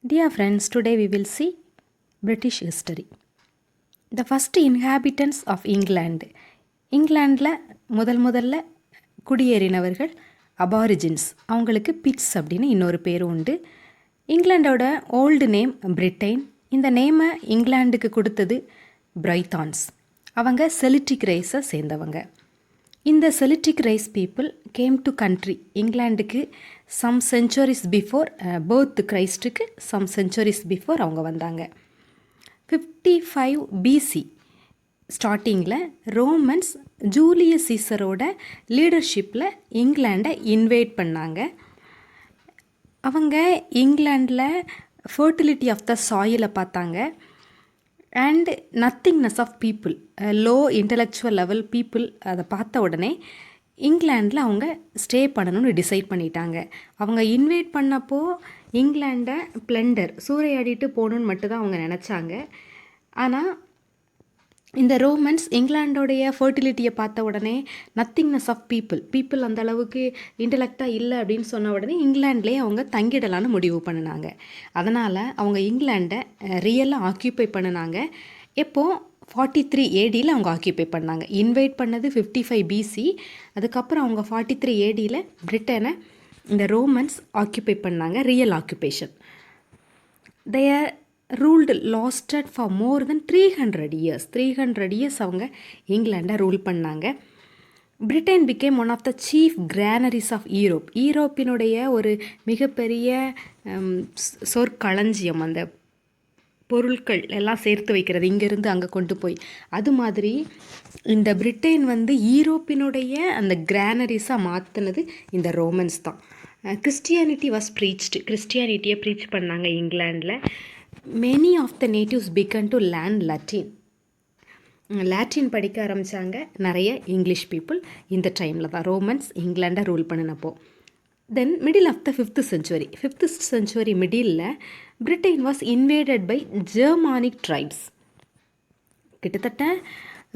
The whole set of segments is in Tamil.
Dear friends, today we will see British history. The first inhabitants of England. இங்கிலாண்டில் முதல்ல குடியேறினவர்கள் அபாரிஜின்ஸ். அவங்களுக்கு பிட்ஸ் அப்படின்னு இன்னொரு பேரும் உண்டு. இங்கிலாண்டோட ஓல்டு நேம் பிரிட்டைன். இந்த நேமை இங்கிலாண்டுக்கு கொடுத்தது பிரைத்தான்ஸ். அவங்க செலிட்டிக் ரேஸை சேர்ந்தவங்க. இந்த Celtic race people came to country இங்கிலாண்டுக்கு சம் சென்ச்சுரிஸ் பிஃபோர் பர்த் கிரைஸ்ட்டுக்கு சம் சென்ச்சுரிஸ் பிஃபோர் அவங்க வந்தாங்க. 55 பிசி ஸ்டார்டிங்கில் ரோமன்ஸ் ஜூலியஸ் சீசரோட லீடர்ஷிப்பில் இங்கிலாண்டை இன்வைட் பண்ணாங்க. அவங்க இங்கிலாண்டில் ஃபர்டிலிட்டி ஆஃப் த சாயிலை பார்த்தாங்க. And nothingness of people, low intellectual level people அதை பார்த்த உடனே இங்கிலாண்டில் அவங்க ஸ்டே பண்ணணும்னு டிசைட் பண்ணிட்டாங்க. அவங்க இன்வைட் பண்ணப்போ இங்கிலாண்டை பிளண்டர் சூறையாடிட்டு போகணுன்னு மட்டும்தான் அவங்க நினச்சாங்க. ஆனால் இந்த ரோமன்ஸ் இங்கிலாண்டோடைய ஃபர்டிலிட்டியை பார்த்த உடனே நத்திங்னஸ் ஆஃப் பீப்புள் அந்த அளவுக்கு இன்டலெக்டாக இல்லை அப்படின்னு சொன்ன உடனே இங்கிலாண்ட்லேயே அவங்க தங்கிடலான்னு முடிவு பண்ணினாங்க. அதனால் அவங்க இங்கிலாண்டை ரியலாக ஆக்கியூபை பண்ணினாங்க. எப்போது 43 ஏடியில் அவங்க ஆக்கியூபை பண்ணாங்க. இன்வைட் பண்ணது 55 பிசி. அதுக்கப்புறம் அவங்க 43 ஏடியில் பிரிட்டனை இந்த ரோமன்ஸ் ஆக்கியூபை பண்ணாங்க. Real occupation. Their ruled lasted for more than 300 years. 300 years அவங்க இங்கிலாண்டை ரூல் பண்ணாங்க. Britain became one of the chief granaries of Europe. ஈரோப்பினுடைய ஒரு மிகப்பெரிய சொற்களஞ்சியம், அந்த பொருட்கள் எல்லாம் சேர்த்து வைக்கிறது இங்கேருந்து அங்கே கொண்டு போய். அது மாதிரி இந்த பிரிட்டன் ஈரோப்பினுடைய அந்த கிரானரிஸாக மாற்றினது இந்த ரோமன்ஸ் தான். Christianity was preached. கிறிஸ்டியானிட்டியை ப்ரீச் பண்ணாங்க இங்கிலாண்டில். Many of the natives began to learn Latin படிக்க ஆரம்பித்தாங்க நிறைய இங்கிலீஷ் பீப்புள். இந்த டைமில் தான் ரோமன்ஸ் இங்கிலாண்டை ரூல் பண்ணினப்போ. Then middle of the 5th century middle Britain was invaded by Germanic tribes. கிட்டத்தட்ட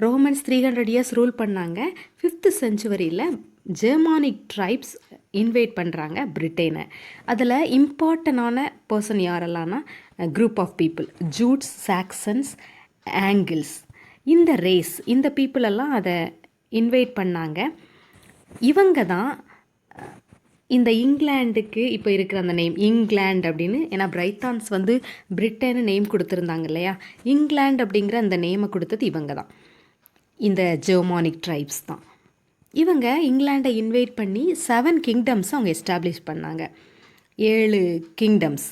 ரோமன்ஸ் 300 இயர்ஸ் ரூல் பண்ணாங்க. 5th century Germanic tribes invite பண்ணுறாங்க பிரிட்டனை. அதில் இம்பார்ட்டண்டான பர்சன் யாரெல்லாம்னா group of people, Jutes, Saxons, Angles. இந்த ரேஸ், இந்த பீப்புளெல்லாம் அதை இன்வைட் பண்ணாங்க. இவங்க தான் இந்த இங்கிலாண்டுக்கு இப்போ இருக்கிற அந்த நேம் இங்கிலாண்ட் அப்படின்னு. ஏன்னா பிரைத்தான்ஸ் பிரிட்டனு நேம் கொடுத்துருந்தாங்க இல்லையா, இங்கிலாண்ட் அப்படிங்கிற அந்த நேமை கொடுத்தது இவங்க தான், இந்த ஜெர்மானிக் ட்ரைப்ஸ் தான். இவங்க இங்கிலாண்டை இன்வைட் பண்ணி 7 கிங்டம்ஸ் அவங்க எஸ்டாப்ளிஷ் பண்ணாங்க. 7 kingdoms.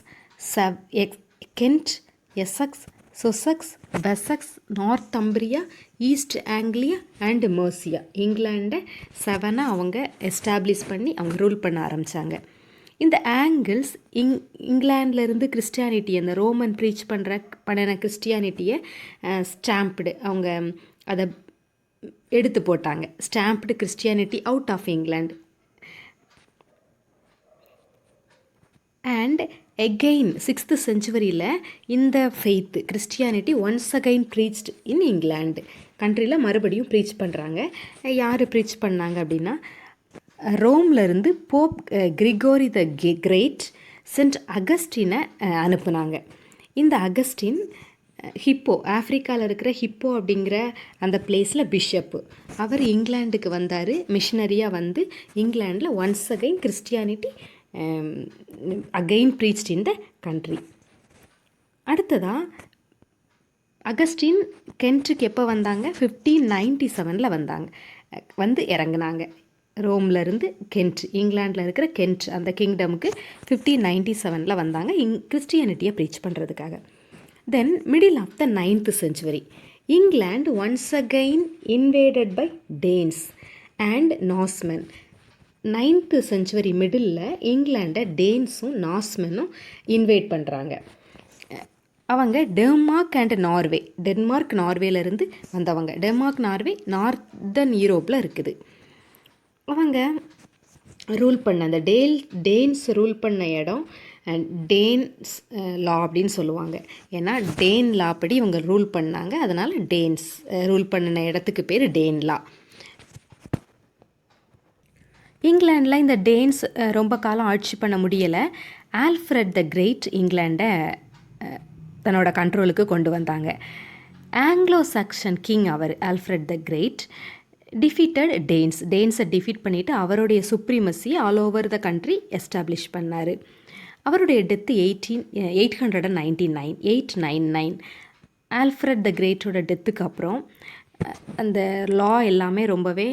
Kent, Essex, Sussex, Wessex, Northumbria, East Anglia and Mercia. இங்கிலாண்டை 7 அவங்க எஸ்டாப்ளிஷ் பண்ணி அவங்க ரூல் பண்ண ஆரம்பித்தாங்க. இந்த ஆங்கிள்ஸ் இங்கிலாண்டிலேருந்து கிறிஸ்டியானிட்டி, அந்த ரோமன் ப்ரீச் பண்ணின கிறிஸ்டியானிட்டியை ஸ்டாம்ப்டு அவங்க அதை எடுத்து போட்டாங்க. Stamped Christianity out of England. And again 6th century இந்த faith Christianity once again preached in England. கண்ட்ரியில் மறுபடியும் ப்ரீச் பண்ணுறாங்க. யார் ப்ரீச் பண்ணாங்க அப்படின்னா, ரோம்லேருந்து Pope Gregory the Great Saint அகஸ்டினை அனுப்புனாங்க. இந்த அகஸ்டின் ஹிப்போ, ஆஃப்ரிக்காவில் இருக்கிற ஹிப்போ அப்படிங்கிற அந்த பிளேஸில் பிஷப்பு. அவர் இங்கிலாண்டுக்கு வந்தார். மிஷினரியாக இங்கிலாண்டில் once again Christianity again preached in the country. அடுத்ததாக அகஸ்டின் கென்ட்டுக்கு எப்போ வந்தாங்க? 1597 வந்தாங்க. இறங்குனாங்க. ரோம்லேருந்து கென்ட், இங்கிலாண்டில் இருக்கிற கென்ட் அந்த கிங்டமுக்கு 1597 வந்தாங்க கிறிஸ்டியானிட்டியை ப்ரீச் பண்ணுறதுக்காக. Then middle of the 9th century England once again invaded by Danes and Norsemen. 9th century middle இங்கிலாண்டை டேன்ஸும் நார்ஸ்மெனும் இன்வைட் பண்ணுறாங்க. அவங்க டென்மார்க் அண்ட் நார்வே, நார்வேலேருந்து வந்தவங்க. டென்மார்க், நார்வே நார்தன் யூரோப்பில் இருக்குது. அவங்க ரூல் பண்ண அந்த டேன்ஸ் ரூல் பண்ண இடம் டேன்ஸ் லா அப்படின்னு சொல்லுவாங்க. ஏன்னா டேன் லா படி இவங்க ரூல் பண்ணாங்க. அதனால் டேன்ஸ் ரூல் பண்ணின இடத்துக்கு பேர் டேன் லா. இங்கிலாண்டில் இந்த டேன்ஸ் ரொம்ப காலம் ஆட்சி பண்ண முடியலை. ஆல்ஃப்ரெட் த கிரேட் இங்கிலாண்டை தன்னோட கண்ட்ரோலுக்கு கொண்டு வந்தாங்க. ஆங்கிலோ சக்ஷன் கிங் அவர் ஆல்ஃப்ரெட் த கிரேட் டிஃபீட்டட் டேன்ஸை டிஃபீட் பண்ணிவிட்டு அவருடைய சுப்ரீமசியை all over the country establish பண்ணார். அவருடைய டெத்து 899. ஆல்ஃப்ரெட் த கிரேட்டோட டெத்துக்கு அப்புறம் அந்த லா எல்லாமே ரொம்பவே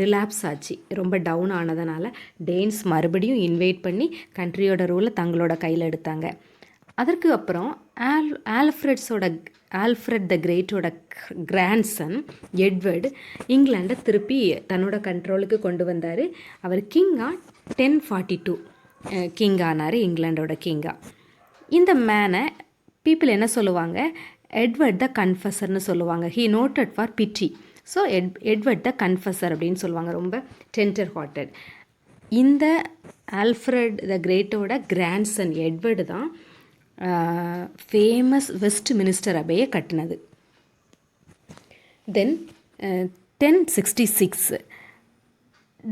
ரிலாப்ஸ் ஆச்சு. ரொம்ப டவுன் ஆனதுனால டேன்ஸ் மறுபடியும் இன்வைட் பண்ணி கண்ட்ரியோட ரூலை தங்களோட கையில் எடுத்தாங்க. அதற்கு அப்புறம் ஆல்ஃப்ரெட் த கிரேட்டோட கிராண்ட்சன் எட்வர்டு இங்கிலாண்டை திருப்பி தன்னோட கண்ட்ரோலுக்கு கொண்டு வந்தார். அவர் கிங்காக 1042 கிங் ஆனார், இங்கிலாண்டோட கிங்காக. இந்த மேனை பீப்புள் என்ன சொல்லுவாங்க, எட்வர்ட் த கன்ஃபஸர்னு சொல்லுவாங்க. He noted for piety. So Edward the Confessor அப்படின்னு சொல்லுவாங்க, ரொம்ப டெண்டர் ஹார்ட்டட். இந்த ஆல்ஃப்ரெட் த கிரேட்டோட கிராண்ட்சன் எட்வர்டு தான் ஃபேமஸ் வெஸ்ட் மினிஸ்டர் அபையை கட்டினது. Then 1066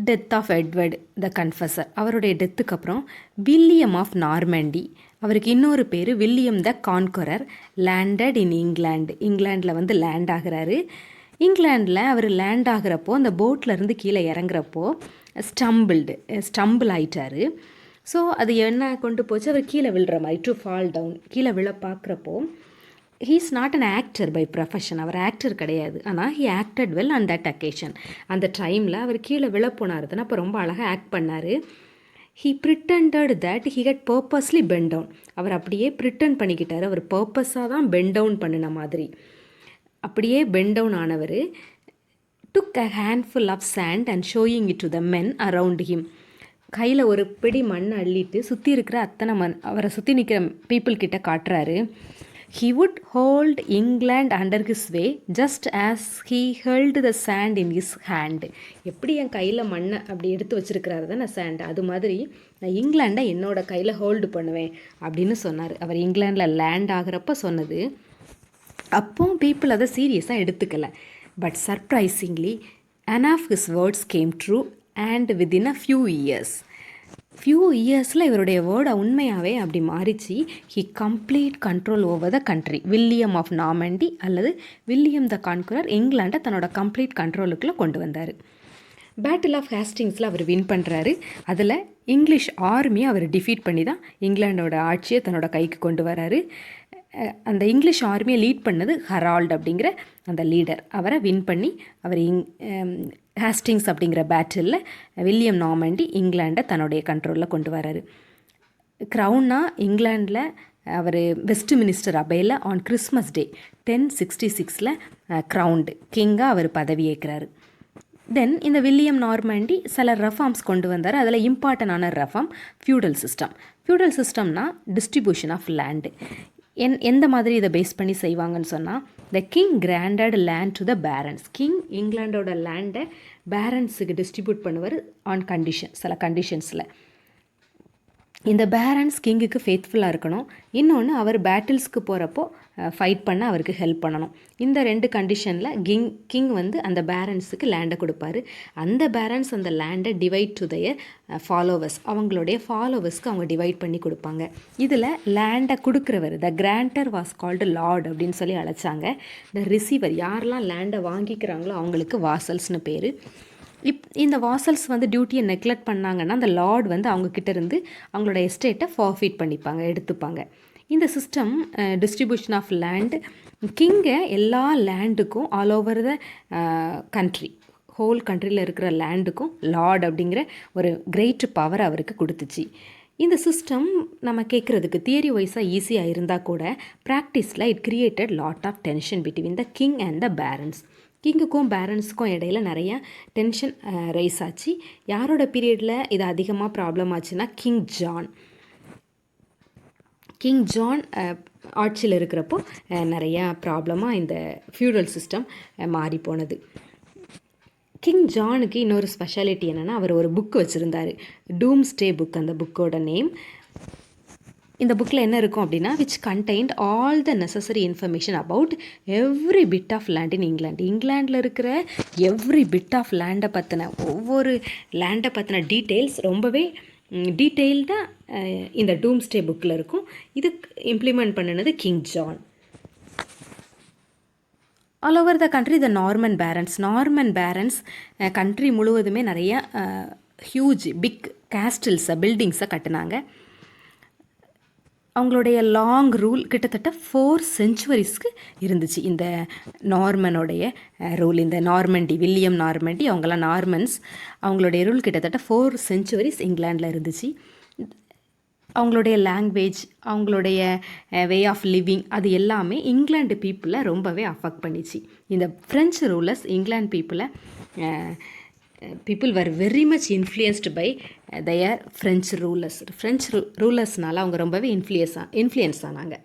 death of Edward the Confessor. அவருடைய டெத்துக்கு அப்புறம் வில்லியம் ஆஃப் நார்மண்டி, அவருக்கு இன்னொரு பேர் William the Conqueror, landed in இங்கிலாண்டில் வந்து லேண்ட் ஆகிறாரு. இங்கிலாண்டில் அவர் லேண்ட் ஆகிறப்போ அந்த போட்லேருந்து கீழே இறங்குறப்போ ஸ்டம்பிள் ஆயிட்டார். ஸோ அது என்ன கொண்டு போச்சு, அவர் கீழே விழுற மாதிரி, டு ஃபால் டவுன், கீழே விழ பார்க்குறப்போ he is not an actor by profession, அவர் ஆக்டர் கிடையாது. ஆனால் he acted well on that occasion. அந்த டைமில் அவர் கீழே விழ போனாருதுன்னா அப்போ ரொம்ப அழகாக ஆக்ட் பண்ணார். He pretended that he had purposely bent down. அவர் அப்படியே ப்ரிட்டன் பண்ணிக்கிட்டார், அவர் பர்பஸாக தான் பெண்ட் டவுன் பண்ணின மாதிரி. அப்படியே பெண்ட் டவுன் ஆனவர் took a handful of sand and showing it to the men around him. கையில் ஒரு பிடி மண் அள்ளிட்டு சுற்றி இருக்கிற அத்தனை அவரை சுற்றி நிற்கிற பீப்புள் கிட்ட காட்டுறாரு. He would hold England under his way just as he held the sand in his hand. எப்படி என் கையில் மண்ணை அப்படி எடுத்து வச்சுருக்கிறாரு தான் நான் சாண்ட், அது மாதிரி நான் இங்கிலாண்டை என்னோட கையில் ஹோல்டு பண்ணுவேன் அப்படின்னு சொன்னார். அவர் இங்கிலாண்டில் லேண்ட் ஆகிறப்ப சொன்னது. அப்போ பீப்புள் அதை சீரியஸாக எடுத்துக்கல. But surprisingly none of his words came true and within a few இயர்ஸில் இவருடைய வேர்டை உண்மையாகவே அப்படி மாறிச்சு. He complete control over the country. William of Normandy அல்லது வில்லியம் த கான்குரர் இங்கிலாண்டை தன்னோட கம்ப்ளீட் கண்ட்ரோலுக்குள்ளே கொண்டு வந்தார். பேட்டில் ஆஃப் ஹேஸ்டிங்ஸில் அவர் வின் பண்ணுறாரு. அதில் இங்கிலீஷ் ஆர்மியை அவர் டிஃபீட் பண்ணி தான் இங்கிலாண்டோட ஆட்சியை தன்னோட கைக்கு கொண்டு வராரு. அந்த இங்கிலீஷ் ஆர்மியை லீட் பண்ணது ஹெரால்ட் அப்படிங்கிற அந்த லீடர். அவரை வின் பண்ணி அவர் ஹேஸ்டிங்ஸ் அப்படிங்கிற பேட்டிலில் வில்லியம் நார்மண்டி இங்கிலாண்டை தன்னுடைய கண்ட்ரோலில் கொண்டு வராரு. க்ரௌனாக இங்கிலாண்டில் அவர் வெஸ்ட் மினிஸ்டர் அபையில் ஆன் கிறிஸ்மஸ் டே 1066 க்ரௌண்டு கிங்காக அவர் பதவியேற்கிறார். தென் இந்த வில்லியம் நார்மண்டி சில ரெஃபார்ம்ஸ் கொண்டு வந்தார். அதில் இம்பார்ட்டண்டான ரெஃபார்ம் ஃபியூடல் சிஸ்டம்னா டிஸ்ட்ரிபியூஷன் ஆஃப் லேண்டு. எந்த மாதிரி இதை பேஸ் பண்ணி செய்வாங்கன்னு சொன்னால், the king granted land to the barons. King இங்கிலாண்டோட லேண்டை பேரன்ஸுக்கு டிஸ்ட்ரிபியூட் பண்ணுவார் ஆன் கண்டிஷன், சில கண்டிஷன்ஸில். இந்த பேரன்ஸ் கிங்குக்கு ஃபேத்ஃபுல்லாக இருக்கணும். இன்னொன்று, அவர் பேட்டில்ஸ்க்கு போகிறப்போ ஃபைட் பண்ண அவருக்கு ஹெல்ப் பண்ணணும். இந்த 2 கண்டிஷனில் கிங் வந்து அந்த பேரன்ஸுக்கு லேண்டை கொடுப்பாரு. அந்த பேரன்ஸ் அந்த லேண்டை டிவைட் டு தயர் ஃபாலோவர்ஸ், அவங்களுடைய ஃபாலோவர்ஸ்க்கு அவங்க டிவைட் பண்ணி கொடுப்பாங்க. இதில் லேண்டை கொடுக்குறவர் த கிராண்டர் வாஸ் கால்டு லார்ட் அப்படின்னு சொல்லி அழைச்சாங்க. த ரிசீவர், யாரெல்லாம் லேண்டை வாங்கிக்கிறாங்களோ அவங்களுக்கு வாசல்ஸ்னு பேர். இந்த வாசல்ஸ் வந்து டியூட்டியை நெக்லெக்ட் பண்ணாங்கன்னா அந்த லார்ட் வந்து அவங்கக்கிட்ட இருந்து அவங்களோட எஸ்டேட்டை ஃபார்ஃபீட் பண்ணிப்பாங்க, எடுத்துப்பாங்க. இந்த சிஸ்டம் டிஸ்ட்ரிபியூஷன் ஆஃப் லேண்ட் கிங்கை எல்லா லேண்டுக்கும் all over the country, whole கண்ட்ரியில் இருக்கிற லேண்டுக்கும் லார்ட் அப்படிங்கிற ஒரு கிரேட் பவர் அவருக்கு கொடுத்துச்சு. இந்த சிஸ்டம் நம்ம கேட்குறதுக்கு தியரி வைஸாக ஈஸியாக இருந்தால் கூட ப்ராக்டிஸில் it created lot of tension between the king and the barons. கிங்குக்கும் பேரன்ஸுக்கும் இடையில நிறையா டென்ஷன் ரைஸ் ஆச்சு. யாரோட பீரியடில் இது அதிகமாக ப்ராப்ளம் ஆச்சுன்னா கிங் ஜான் ஆட்சியில் இருக்கிறப்போ நிறையா ப்ராப்ளமாக இந்த ஃபியூடல் சிஸ்டம் மாறி போனது. கிங் ஜானுக்கு இன்னொரு ஸ்பெஷாலிட்டி என்னென்னா, அவர் ஒரு புக் வச்சுருந்தார், டூம்ஸ்டே புக். அந்த புக்கோட நேம், இந்த புக்கில் என்ன இருக்கும் அப்படின்னா, which contained all the necessary information about every bit of land in இங்கிலாண்டில் இருக்கிற எவ்ரி பிட் ஆஃப் லேண்டை பற்றின, ஒவ்வொரு லேண்டை பற்றின டீட்டெயில்ஸ் ரொம்பவே டீட்டெயில்டாக இந்த டூம்ஸ்டே புக்கில் இருக்கும். இது இம்ப்ளிமெண்ட் பண்ணினது king John. All over the country the Norman parents country முழுவதுமே நிறைய ஹியூஜ் பிக் கேஸ்டில்ஸை பில்டிங்ஸை கட்டினாங்க. அவங்களுடைய லாங் ரூல் கிட்டத்தட்ட 4 செஞ்சுவரிஸ்க்கு இருந்துச்சு. இந்த நார்மனுடைய ரூல், இந்த நார்மண்டி, வில்லியம் நார்மண்டி, அவங்களாம் நார்மன்ஸ், அவங்களுடைய ரூல் கிட்டத்தட்ட 4 செஞ்சுவரிஸ் இங்கிலாண்டில் இருந்துச்சு. அவங்களுடைய லாங்குவேஜ், அவங்களுடைய வே ஆஃப் லிவிங், அது எல்லாமே இங்கிலாந்து பீப்புளை ரொம்பவே அஃபெக்ட் பண்ணிச்சு. இந்த French rulers England people were very much influenced by their French ரூலர்ஸ்னால அவங்க ரொம்பவே இன்ஃப்ளூயன்ஸ் ஆனாங்க.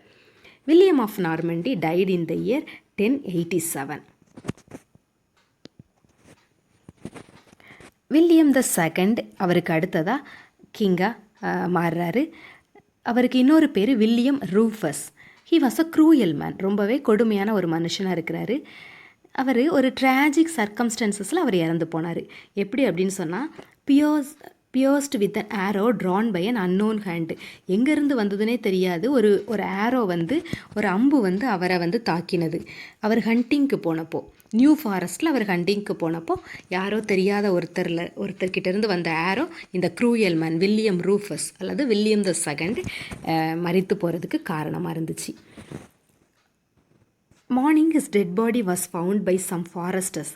William of Normandy died in the year 1087. William the second அவருக்கு அடுத்ததாக கிங்காக மாறுறாரு. அவருக்கு இன்னொரு பேர் William Rufus. He was a cruel man. ரொம்பவே கொடுமையான ஒரு மனுஷனாக இருக்கிறாரு. அவர் ஒரு ட்ராஜிக் சர்க்கம்ஸ்டன்சஸில் அவர் இறந்து போனார். எப்படி அப்படின்னு சொன்னால், pierced with an arrow drawn by an unknown hand. எங்கேருந்து வந்ததுன்னே தெரியாது. ஒரு ஆரோ ஒரு அம்பு அவரை தாக்கினது. அவர் ஹண்டிங்க்கு போனப்போ, நியூ ஃபாரஸ்ட்டில் அவர் ஹண்டிங்க்கு போனப்போ யாரோ தெரியாத ஒருத்தர்கிட்டேருந்து வந்த ஆரோ இந்த க்ரூயல் மேன் வில்லியம் ரூஃபஸ் அல்லது வில்லியம் த செகண்ட் மரித்து போகிறதுக்கு காரணமாக இருந்துச்சு. Morning his dead body was found by some foresters.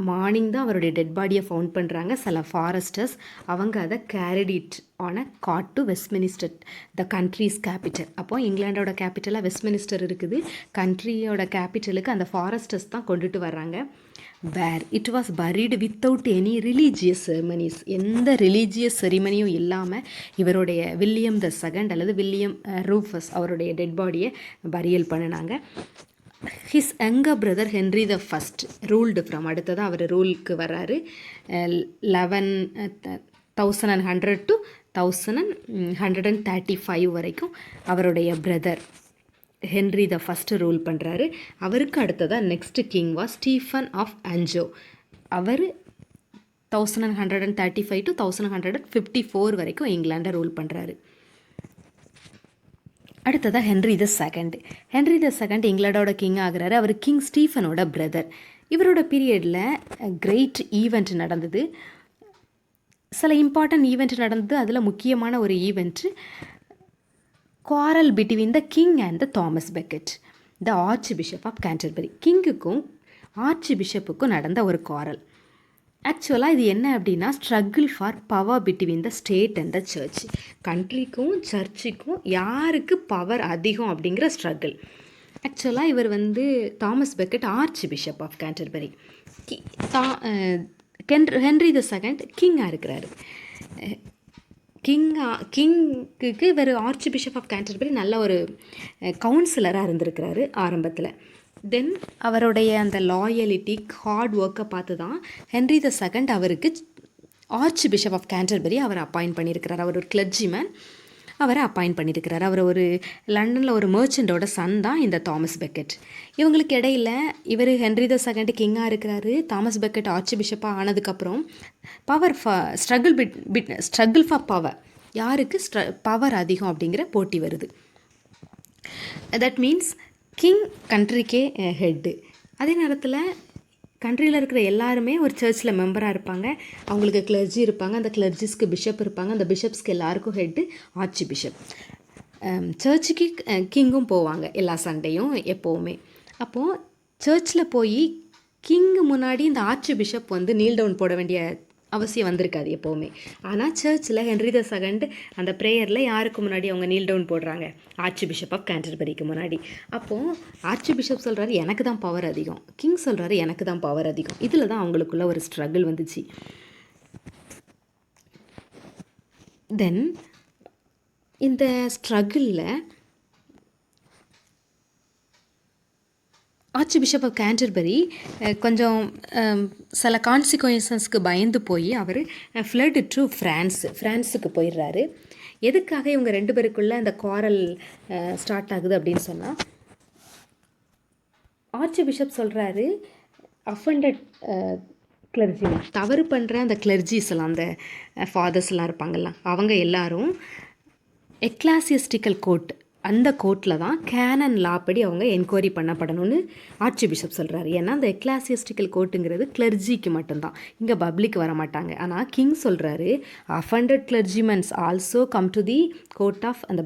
Morning தான் அவருடைய டெட் பாடியை ஃபவுண்ட் பண்ணுறாங்க சில ஃபாரஸ்டர்ஸ். அவங்க அதை carried it on a cart to Westminster, the country's capital. அப்போ இங்கிலாண்டோட கேபிட்டலாக வெஸ்ட்மினிஸ்டர் இருக்குது. கண்ட்ரியோட கேபிட்டலுக்கு அந்த ஃபாரஸ்டர்ஸ் தான் கொண்டுட்டு வர்றாங்க. Where it was buried without any religious ceremonies. எந்த ரிலீஜியஸ் செரிமனியும் இல்லாமல் இவருடைய வில்லியம் த செகண்ட் அல்லது வில்லியம் ரூஃபஸ் அவருடைய டெட் பாடியை பரியல் பண்ணினாங்க. His younger brother Henry the first ruled from, அடுத்ததாக அவர் ரூலுக்கு வர்றாரு 1100 to 1135 வரைக்கும் அவருடைய brother Henry the first rule பண்ணுறாரு. அவருக்கு அடுத்ததாக next king was Stephen of Anjou. அவர் 1135 to 1154 வரைக்கும் இங்கிலாண்டை ரூல் பண்ணுறாரு. அடுத்ததாக ஹென்ரி த செகண்ட் இங்கிலாண்டோட கிங் ஆகிறாரு. அவர் கிங் ஸ்டீஃபனோட பிரதர். இவரோட பீரியடில் கிரேட் ஈவெண்ட் நடந்தது. சில இம்பார்ட்டன்ட் ஈவெண்ட் நடந்தது. அதில் முக்கியமான ஒரு event quarrel between the king and the Thomas Becket, the archbishop of Canterbury. கிங்குக்கும் ஆர்ச் பிஷப்புக்கும் நடந்த ஒரு குவாரல். ஆக்சுவலாக இது என்ன அப்படின்னா, struggle for power between the state and the church. கண்ட்ரிக்கும் சர்ச்சுக்கும் யாருக்கு பவர் அதிகம் அப்படிங்கிற ஸ்ட்ரகிள். ஆக்சுவலாக இவர் Thomas Becket archbishop of Canterbury, Henry the second கிங்காக இருக்கிறாரு. கிங்குக்கு இவர் ஆர்ச் பிஷப் ஆஃப் கேன்டர்பரி நல்ல ஒரு கவுன்சிலராக இருந்திருக்கிறாரு ஆரம்பத்தில். தென் அவருடைய அந்த லாயலிட்டி, ஹார்ட் ஒர்க்கை பார்த்து தான் ஹென்ரி த செகண்ட் அவருக்கு ஆர்ச் பிஷப் ஆஃப் கேன்டர்பரி அவரை அப்பாயிண்ட் பண்ணியிருக்கிறார். அவர் ஒரு கிளர்ஜிமேன், அவரை அப்பாயிண்ட் பண்ணியிருக்கிறார். அவர் ஒரு லண்டனில் ஒரு மர்ச்சண்டோட சன் தான் இந்த தாமஸ் பெக்கெட். இவங்களுக்கு இடையில் இவர் ஹென்ரி த செகண்ட் கிங்காக இருக்கிறாரு. தாமஸ் பெக்கெட் ஆர்ச் பிஷப்பாக ஆனதுக்கப்புறம் ஸ்ட்ரகிள் ஃபார் பவர், யாருக்கு பவர் அதிகம் அப்படிங்கிற போட்டி வருது. தட் மீன்ஸ் கிங் கண்ட்ரிக்கே ஹெட்டு. அதே நேரத்தில் கண்ட்ரியில் இருக்கிற எல்லாருமே ஒரு சர்ச்சில் மெம்பராக இருப்பாங்க. அவங்களுக்கு கிளர்ஜி இருப்பாங்க, அந்த கிளர்ஜிஸ்க்கு பிஷப் இருப்பாங்க, அந்த பிஷப்ஸ்க்கு எல்லாருக்கும் ஹெட்டு ஆர்ச் பிஷப். சர்ச்சுக்கு கிங்கும் போவாங்க எல்லா சண்டையும் எப்போவுமே. அப்போது சர்ச்சில் போய் கிங்கு முன்னாடி இந்த ஆர்ச் பிஷப் நீல் டவுன் போட வேண்டிய அவசியம் வந்திருக்காது எப்போவுமே. ஆனால் சர்ச்சில் ஹென்ரி த செகண்ட் அந்த ப்ரேயரில் யாருக்கு முன்னாடி அவங்க நீல் டவுன் போடுறாங்க, ஆர்ச் பிஷப் ஆஃப் கேன்டர்பரிக்கு முன்னாடி. அப்போது ஆர்ச் பிஷப் சொல்கிறாரு எனக்கு தான் பவர் அதிகம், கிங் சொல்கிறாரு எனக்கு தான் பவர் அதிகம். இதில் தான் அவங்களுக்குள்ள ஒரு ஸ்ட்ரகிள் வந்துச்சு. தென் இந்த ஸ்ட்ரகிளில் ஆர்ச் பிஷப் ஆஃப் கேன்டர்பரி கொஞ்சம் சில கான்சிக்வன்சஸ்க்கு பயந்து போய் அவர் ஃப்ளட் டு ஃப்ரான்ஸுக்கு போயிடுறாரு. எதுக்காக இவங்க 2 பேருக்குள்ளே அந்த குவாரல் ஸ்டார்ட் ஆகுது அப்படின்னு சொன்னால், ஆர்ச் பிஷப் சொல்கிறாரு அஃபண்டட் கிளர்ஜிமேன் தவறு பண்ணுற அந்த கிளர்ஜிஸ் எல்லாம், அந்த ஃபாதர்ஸ்லாம் இருப்பாங்கள்ல, அவங்க எல்லாரும் எக்லாசியஸ்டிக்கல் கோர்ட், அந்த கோர்ட்டில் தான் கேனன் லா படி அவங்க என்கொயரி பண்ணப்படணும்னு ஆர்ச்சி பிஷப் சொல்கிறாரு. ஏன்னா அந்த எக்லாசியஸ்டிக்கல் கோர்ட்டுங்கிறது கிளர்ஜிக்கு மட்டும்தான், இங்கே பப்ளிக் வர மாட்டாங்க. ஆனால் கிங் சொல்கிறாரு, offended clergymens also come to the court of அந்த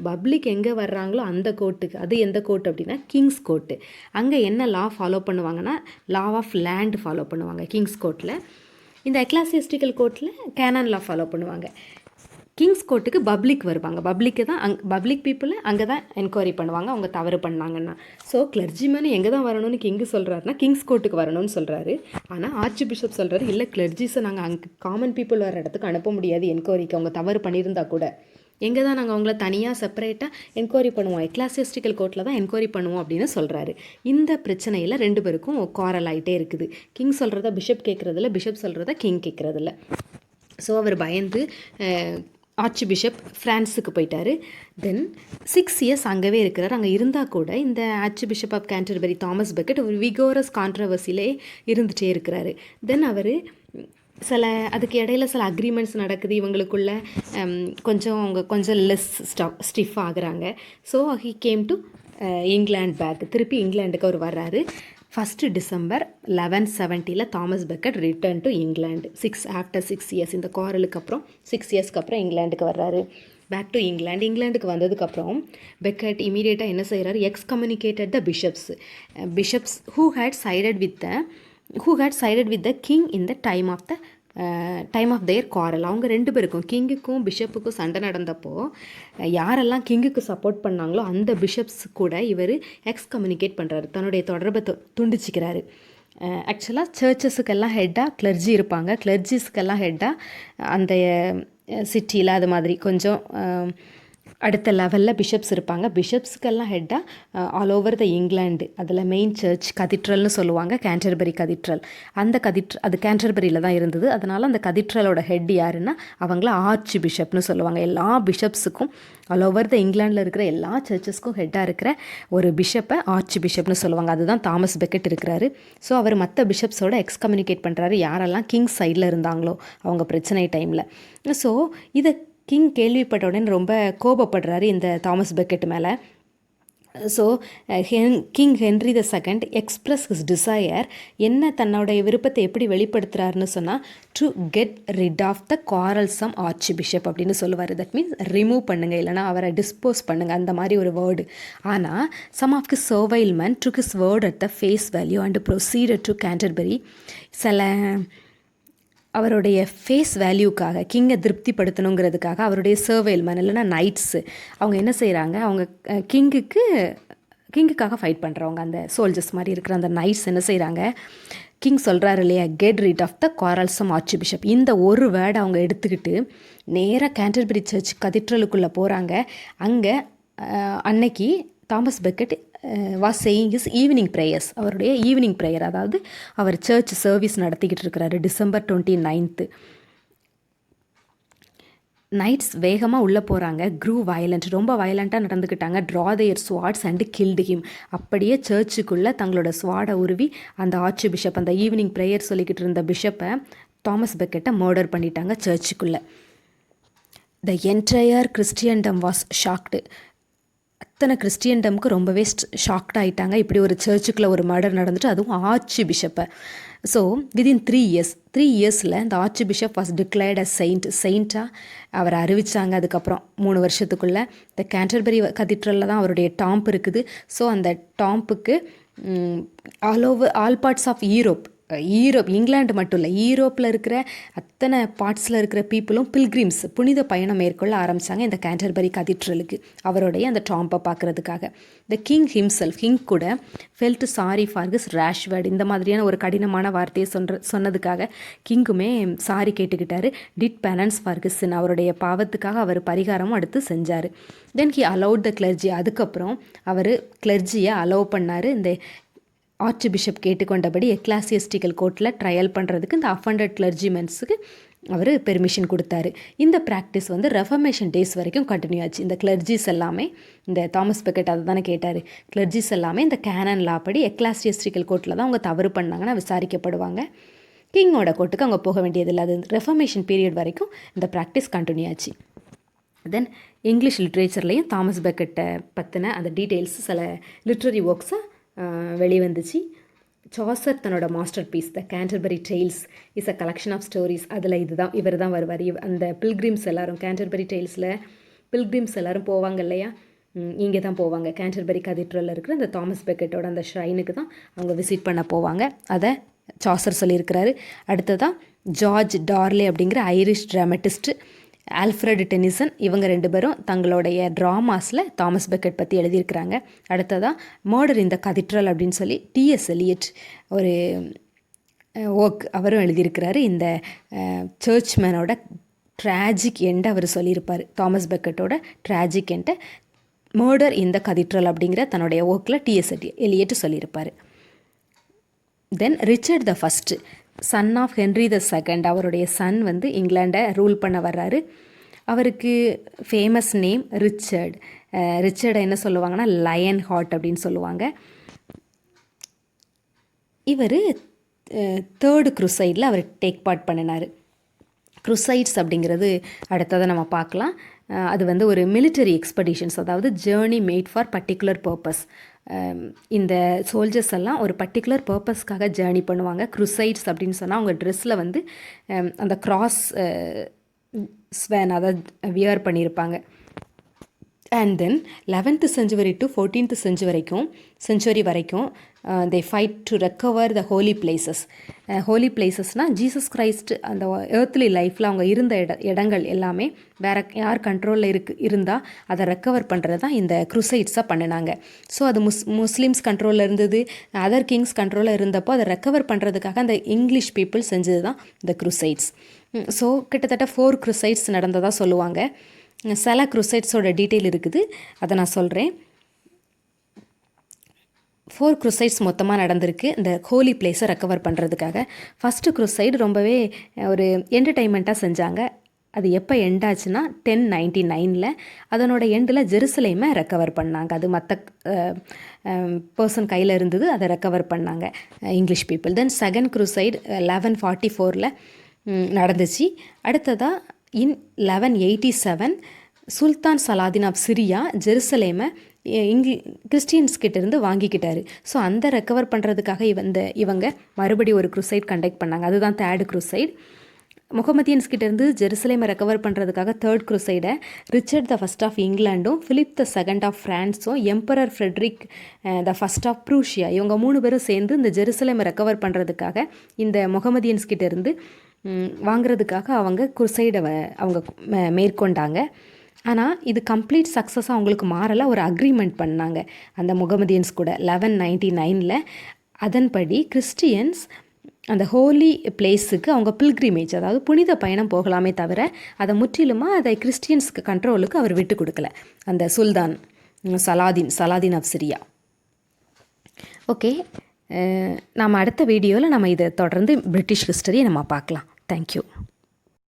பப்ளிக் எங்கே வர்றாங்களோ அந்த கோர்ட்டுக்கு. அது எந்த கோர்ட் அப்படின்னா கிங்ஸ் கோர்ட்டு. அங்கே என்ன லா ஃபாலோ பண்ணுவாங்கன்னா லா ஆஃப் லேண்ட் ஃபாலோ பண்ணுவாங்க கிங்ஸ் கோர்ட்டில். இந்த எக்லாசியஸ்டிக்கல் கோர்ட்டில் கேனன் லா ஃபாலோ பண்ணுவாங்க. கிங்ஸ் கோர்ட்டுக்கு பப்ளிக் வருவாங்க. பப்ளிக்கு தான் பப்ளிக் பீப்புளை அங்கே தான் என்கொயரி பண்ணுவாங்க அவங்க தவறு பண்ணாங்கன்னா. ஸோ கிளர்ஜிமேன் எங்கே தான் வரணும்னு கிங்கு சொல்கிறாருன்னா கிங்ஸ் கோர்ட்டுக்கு வரணும்னு சொல்கிறாரு. ஆனால் ஆர்ச்சி பிஷப் சொல்கிறாரு, இல்லை கிளர்ஜிஸை நாங்கள் அங்கே காமன் பீப்புள் வர இடத்துக்கு அனுப்ப முடியாது என்கொயரிக்கு, அவங்க தவறு பண்ணியிருந்தா கூட. எங்கே தான் நாங்கள் அவங்கள தனியாக செப்பரேட்டாக என்கொயரி பண்ணுவோம், எக்லாசியஸ்டிக்கல் கோர்ட்டில் தான் என்கொயரி பண்ணுவோம் அப்படின்னு சொல்கிறாரு. இந்த பிரச்சனையில் ரெண்டு பேருக்கும் குவாரல் ஆகிட்டே இருக்குது. கிங் சொல்கிறத பிஷப் கேட்குறதில்ல, பிஷப் சொல்கிறத கிங் கேட்குறதில்ல. ஸோ அவர் பயந்து ஆர்ச்சி பிஷப் ஃப்ரான்ஸுக்கு போயிட்டார். தென் 6 இயர்ஸ் அங்கேவே இருக்கிறார். அங்கே இருந்தால் கூட இந்த archbishop of Canterbury Thomas Becket ஒரு விகோரஸ் கான்ட்ரவர்சிலே இருந்துகிட்டே இருக்கிறாரு. தென் அவர் அதுக்கு இடையில சில அக்ரிமெண்ட்ஸ் நடக்குது இவங்களுக்குள்ள, கொஞ்சம் லெஸ் ஸ்டிஃப் ஆகுறாங்க. So he came to England back, திருப்பி இங்கிலாண்டுக்கு அவர் வர்றாரு. 1 December 1170 Thomas Becket return to England. After 6 years, இந்த குவாரலுக்கு அப்புறம் 6 இயர்ஸ்க்கு அப்புறம் இங்கிலாண்டுக்கு வர்றாரு. பேக் டு இங்கிலாண்டுக்கு வந்ததுக்கப்புறம் பெக்கெட் இமீடியட்டாக என்ன செய்கிறாரு, excommunicated the bishops who had sided with the king in the time of their quarrel. அவங்க ரெண்டு பேருக்கும், கிங்குக்கும் பிஷப்புக்கும் சண்டை நடந்தப்போ யாரெல்லாம் கிங்குக்கு சப்போர்ட் பண்ணாங்களோ அந்த பிஷப்ஸ் கூட இவர் எக்ஸ்கம்யூனிகேட் பண்ணுறாரு, தன்னுடைய தொடர்பை துண்டிச்சிக்கிறாரு. ஆக்சுவலாக சர்ச்சஸுக்கெல்லாம் ஹெட்டாக கிளர்ஜி இருப்பாங்க, கிளர்ஜிஸ்க்கெல்லாம் ஹெட்டாக அந்த சிட்டியில் அது மாதிரி கொஞ்சம் அடுத்த லெவலில் பிஷப்ஸ் இருப்பாங்க. பிஷப்ஸுக்கெல்லாம் ஹெட்டாக ஆல் ஓவர் த இங்கிலாந்து, அதில் மெயின் சர்ச் கதீட்ரல்னு சொல்லுவாங்க, கேன்டர்பரி கதீட்ரல். அது கேன்டர்பரியில் தான் இருந்தது. அதனால் அந்த கதீட்ரலோட ஹெட் யாருன்னா அவங்கள ஆர்ச்சி பிஷப்னு சொல்லுவாங்க. எல்லா பிஷப்ஸுக்கும் ஆல் ஓவர் த இங்கிலாண்டில் இருக்கிற எல்லா சர்ச்சஸ்க்கும் ஹெட்டாக இருக்கிற ஒரு பிஷப்பை ஆர்ச்சி பிஷப்னு சொல்லுவாங்க. அதுதான் தாமஸ் பெக்கெட் இருக்கிறாரு. ஸோ அவர் மற்ற பிஷப்ஸோட எக்ஸ்கம்யூனிகேட் பண்ணுறாரு, யாரெல்லாம் கிங் சைடில் இருந்தாங்களோ அவங்க பிரச்சனை டைமில். ஸோ இதை கிங் கேள்விப்பட்ட உடனே ரொம்ப கோபப்படுறாரு இந்த தாமஸ் பெக்கெட் மேலே. So king Henry II express his desire, என்ன தன்னுடைய விருப்பத்தை எப்படி வெளிப்படுத்துகிறாருன்னு சொன்னால், to get rid of the quarrelsome archbishop அப்படின்னு சொல்லுவார். தட் மீன்ஸ் ரிமூவ் பண்ணுங்கள், இல்லைனா அவரை டிஸ்போஸ் பண்ணுங்கள், அந்த மாதிரி ஒரு வேர்டு. ஆனால் some of the servile man took his word at the face value and proceeded to Canterbury. அவருடைய ஃபேஸ் வேல்யூக்காக, கிங்கை திருப்திப்படுத்தணுங்கிறதுக்காக அவருடைய சர்வேல்மேன் இல்லைனா நைட்ஸு அவங்க என்ன செய்கிறாங்க, அவங்க கிங்குக்காக ஃபைட் பண்ணுறவங்க, அந்த சோல்ஜர்ஸ் மாதிரி இருக்கிற அந்த நைட்ஸ் என்ன செய்கிறாங்க, கிங் சொல்கிறாரு இல்லையா, get rid of the quarrelsome archbishop, இந்த ஒரு வேர்டை அவங்க எடுத்துக்கிட்டு நேராக கேன்டர்பரி சர்ச் கதீட்ரலுக்குள்ளே போகிறாங்க. அங்கே அன்னைக்கு Thomas Beckett was saying is evening prayers, அவருடைய ஈவினிங் ப்ரேயர், அதாவது அவர் சர்ச் சர்வீஸ் நடத்திக்கிட்டு இருக்கிறாரு. டிசம்பர் 29. நைட்ஸ் வேகமாக உள்ளே போகிறாங்க. ரொம்ப வயலண்ட்டாக நடந்துக்கிட்டாங்க. Draw their swords and killed him. அப்படியே சர்ச்சுக்குள்ளே தங்களோட ஸ்வாடை உருவி அந்த ஆர்ச்சி பிஷப், அந்த ஈவினிங் ப்ரேயர் சொல்லிக்கிட்டு இருந்த பிஷப்பை, தாமஸ் பெக்கெட்டை மர்டர் பண்ணிட்டாங்க சர்ச்சுக்குள்ளே. The entire Christendom was shocked. அத்தனை கிறிஸ்டியன்டம்க்கு ரொம்பவே ஷாக்ட் ஆகிட்டாங்க, இப்படி ஒரு சர்ச்சுக்குள்ளே ஒரு மர்டர் நடந்துட்டு, அதுவும் ஆர்ச்சி பிஷப்பை. ஸோ விதின் 3 இயர்ஸில் இந்த archbishop was declared as செயிண்ட்டாக அவரை அறிவித்தாங்க. அதுக்கப்புறம் 3 வருஷத்துக்குள்ளே இந்த கேன்டர்பரி கதீட்ரலில் தான் அவருடைய டாம்ப் இருக்குது. ஸோ அந்த டாம்புக்கு ஆல் பார்ட்ஸ் ஆஃப் யூரோப், இங்கிலாந்து மட்டும் இல்லை, யூரோப்பில் இருக்கிற அத்தனை பார்ட்ஸில் இருக்கிற பீப்புளும் பில்கிரிம்ஸ் புனித பயணம் மேற்கொள்ள ஆரம்பித்தாங்க இந்த கேன்டர்பரி கதீட்ரலுக்கு, அவருடைய அந்த டாம்பை பார்க்குறதுக்காக. த கிங் கூட felt sorry for his rash word, இந்த மாதிரியான ஒரு கடினமான வார்த்தையை சொன்னதுக்காக கிங்குமே சாரி கேட்டுக்கிட்டாரு. Did penance for his sin, அவருடைய பாவத்துக்காக அவர் பரிகாரமும் அடுத்து செஞ்சார். Then he allowed the clergy, அதுக்கப்புறம் அவர் கிளர்ஜியை அலோவ் பண்ணார். இந்த ஆர்ச்சி பிஷப் கேட்டுக்கொண்டபடி எக்லாசியஸ்டிக்கல் கோர்ட்டில் ட்ரையல் பண்ணுறதுக்கு இந்த அஃபண்டட் கிளர்ஜிமென்ஸுக்கு அவர் பெர்மிஷன் கொடுத்தாரு. இந்த ப்ராக்டிஸ் ரெஃபர்மேஷன் டேஸ் வரைக்கும் கண்டினியூ ஆச்சு. இந்த கிளர்ஜிஸ் எல்லாமே, இந்த தாமஸ் பெக்கெட் அதை தானே கேட்டார், கிளர்ஜிஸ் எல்லாமே இந்த கேனன் லா படி எக்லாசியஸ்டிக்கல் கோர்ட்டில் தான் அவங்க தவறு பண்ணாங்கன்னா விசாரிக்கப்படுவாங்க. கிங்கோட கோர்ட்டுக்கு அவங்க போக வேண்டியதில்லை. அது ரெஃபர்மேஷன் பீரியட் வரைக்கும் இந்த ப்ராக்டிஸ் கண்டினியூ ஆச்சு. தென் இங்கிலீஷ் லிட்ரேச்சர்லேயும் தாமஸ் பெக்கெட்டை பற்றின அந்த டீட்டெயில்ஸ் சில லிட்ரரி ஒர்க்ஸாக வெளிவந்துச்சு. சாசர் தன்னோட masterpiece the Canterbury tales is a collection of stories, அதில் இவர் தான் வருவார். அந்த பில்கிரிம்ஸ் எல்லாரும் கேன்டர்பரி டெய்ல்ஸில் பில்கிரிம்ஸ் எல்லாரும் போவாங்க இல்லையா, இங்கே தான் போவாங்க. கேன்டர்பரி கதீட்ரலில் இருக்கிற அந்த தாமஸ் பெக்கெட்டோட அந்த ஷ்ரைனுக்கு தான் அவங்க விசிட் பண்ண போவாங்க. அதை சாசர் சொல்லியிருக்கிறாரு. அடுத்ததான் ஜார்ஜ் டார்லே அப்படிங்கிற ஐரிஷ் ட்ராமட்டிஸ்ட்டு, ஆல்ஃப்ரட் டெனிசன், இவங்க 2 பேரும் தங்களுடைய ட்ராமாஸில் தாமஸ் பெக்கெட் பற்றி எழுதியிருக்கிறாங்க. அடுத்ததாக மர்டர் இன் த கதீட்ரல் அப்படின்னு சொல்லி டிஎஸ் எலியட் ஒரு ஒர்க் அவரும் எழுதியிருக்கிறாரு. இந்த சர்ச்மேனோட ட்ராஜிக் எண்டை அவர் சொல்லியிருப்பார். தாமஸ் பெக்கெட்டோட ட்ராஜிக் எண்டை மர்டர் இன் த கதீட்ரல் அப்படிங்கிற தன்னுடைய ஒர்க்கில் டிஎஸ் எலியட் சொல்லியிருப்பார். Then Richard the first, son of Henry the second, அவருடைய சன் வந்து இங்கிலாண்டை ரூல் பண்ண வர்றாரு. அவருக்கு ஃபேமஸ் நேம் ரிச்சர்ட். ரிச்சர்டை என்ன சொல்லுவாங்கன்னா லயன் ஹார்ட் அப்படின்னு சொல்லுவாங்க. இவர் 3rd குருசைடில் அவர் டேக் பார்ட் பண்ணினார். குருசைட்ஸ் அப்படிங்கிறது அடுத்ததை நம்ம பார்க்கலாம். அது வந்து ஒரு மிலிட்டரி எக்ஸ்பெடிஷன்ஸ், அதாவது journey made for particular purpose. இந்த சோல்ஜர்ஸ் எல்லாம் ஒரு பர்டிகுலர் பர்பஸ்க்காக ஜேர்னி பண்ணுவாங்க. குருசைட்ஸ் அப்படின்னு சொன்னால் அவங்க ட்ரெஸ்ஸில் வந்து அந்த கிராஸ் ஸ்வேன் அதை வியர் பண்ணியிருப்பாங்க. And then 11th century to 14th century வரைக்கும் they fight to recover the holy places. Holy பிளேசஸ்னால் ஜீசஸ் கிரைஸ்ட் அந்த ஏர்த்லி லைஃப்பில் அவங்க இருந்த இடங்கள் எல்லாமே வேறு யார் கண்ட்ரோலில் இருந்தால் அதை ரெக்கவர் பண்ணுறது தான் இந்த குருசைட்ஸாக பண்ணினாங்க. ஸோ அது முஸ்லீம்ஸ் கண்ட்ரோலில் இருந்தது, அதர் கிங்ஸ் கண்ட்ரோலில் இருந்தப்போ அதை ரெக்கவர் பண்ணுறதுக்காக அந்த இங்கிலீஷ் பீப்புள் செஞ்சது தான் இந்த குருசைட்ஸ். ஸோ கிட்டத்தட்ட 4 குருசைட்ஸ் நடந்ததாக சொல்லுவாங்க. சில குருசைட்ஸோட டீட்டெயில் இருக்குது, அதை நான் சொல்கிறேன். 4 குருசைட்ஸ் மொத்தமாக நடந்திருக்கு இந்த ஹோலி பிளேஸை ரெக்கவர் பண்ணுறதுக்காக. ஃபஸ்ட்டு குருசைடு ரொம்பவே ஒரு என்டர்டெயின்மெண்ட்டாக செஞ்சாங்க. அது எப்போ எண்ட் ஆச்சுன்னா 1099 அதனோட எண்டில் ஜெருசலேமை ரெக்கவர் பண்ணாங்க. அது மற்ற பர்சன் கையில் இருந்தது, அதை ரெக்கவர் பண்ணாங்க இங்கிலீஷ் பீப்புள். தென் செகண்ட் குருசைடு 1144 நடந்துச்சு. அடுத்ததாக இன் 1187 சுல்தான் சலாதீன் ஆஃப் சிரியா ஜெருசலேமை கிறிஸ்டியன்ஸ்கிட்டேருந்து வாங்கிக்கிட்டாரு. ஸோ அந்த ரெக்கவர் பண்ணுறதுக்காக இவங்க மறுபடியும் ஒரு குருசைட் கண்டக்ட் பண்ணாங்க. அதுதான் 3rd குருசைட். முகமதியன்ஸ்கிட்டேருந்து ஜெருசலேமை ரெக்கவர் பண்ணுறதுக்காக 3rd குருசைடை ரிச்சர்ட் த ஃபஸ்ட் ஆஃப் இங்கிலாண்டும், பிலிப் த செகண்ட் ஆஃப் ஃப்ரான்ஸும், emperor Frederick the first of Prussia, இவங்க 3 பேரும் சேர்ந்து இந்த ஜெருசலேமை ரெக்கவர் பண்ணுறதுக்காக இந்த முகமதியன்ஸ்கிட்டேருந்து வாங்கிறதுக்காக அவங்க குருசைடை அவங்க மேற்கொண்டாங்க. ஆனால் இது கம்ப்ளீட் சக்ஸஸாக அவங்களுக்கு மாறலை. ஒரு அக்ரிமெண்ட் பண்ணாங்க அந்த முகமதியன்ஸ் கூட 1199. அதன்படி கிறிஸ்டியன்ஸ் அந்த ஹோலி பிளேஸுக்கு அவங்க பில்கிரிமேஜ், அதாவது புனித பயணம் போகலாமே தவிர அதை முற்றிலுமாக அதை கிறிஸ்டியன்ஸ்க்கு கண்ட்ரோலுக்கு அவர் விட்டு கொடுக்கல அந்த சுல்தான் சலாதீன் ஆஃப் சிரியா. ஓகே, நம்ம அடுத்த வீடியோவில் நம்ம இதை தொடர்ந்து பிரிட்டிஷ் ஹிஸ்டரியை நம்ம பார்க்கலாம். தேங்க்யூ.